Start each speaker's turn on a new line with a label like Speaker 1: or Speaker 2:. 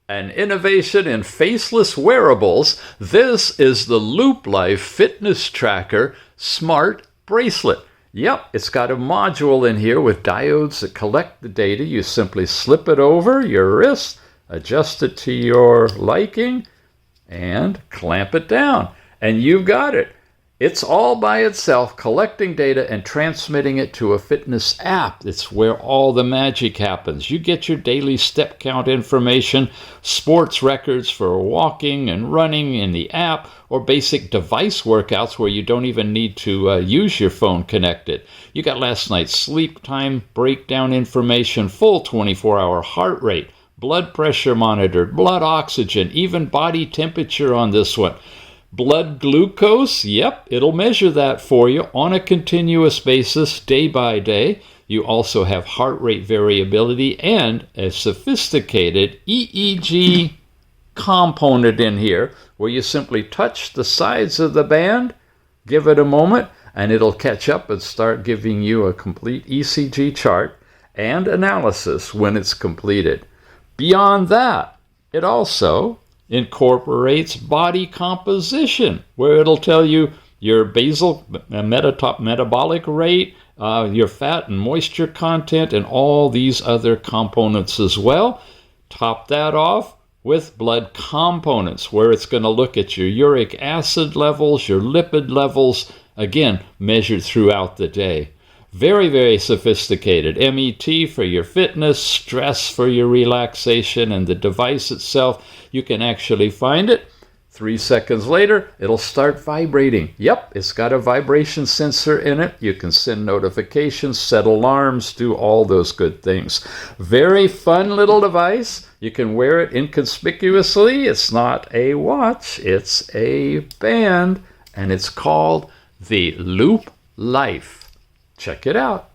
Speaker 1: An innovation in faceless wearables, this is the Loop Life Fitness Tracker Smart Bracelet. Yep, it's got a module in here with diodes that collect the data. You simply slip it over your wrist, adjust it to your liking, and clamp it down. And you've got it. It's all by itself, collecting data and transmitting it to a fitness app. It's where all the magic happens. You get your daily step count information, sports records for walking and running in the app, or basic device workouts where you don't even need to use your phone connected. You got last night's sleep time, breakdown information, full 24-hour heart rate, blood pressure monitored, blood oxygen, even body temperature on this one. Blood glucose, yep, it'll measure that for you on a continuous basis, day by day. You also have heart rate variability and a sophisticated EEG component in here where you simply touch the sides of the band, give it a moment, and it'll catch up and start giving you a complete ECG chart and analysis when it's completed. Beyond that, it also incorporates body composition, where it'll tell you your basal metabolic rate, your fat and moisture content, and all these other components as well. Top that off with blood components, where it's going to look at your uric acid levels, your lipid levels, again, measured throughout the day. Very, very sophisticated. MET for your fitness, stress for your relaxation, and the device itself, you can actually find it. 3 seconds later, it'll start vibrating. Yep, it's got a vibration sensor in it. You can send notifications, set alarms, do all those good things. Very fun little device. You can wear it inconspicuously. It's not a watch, it's a band, and it's called the Loop Life. Check it out.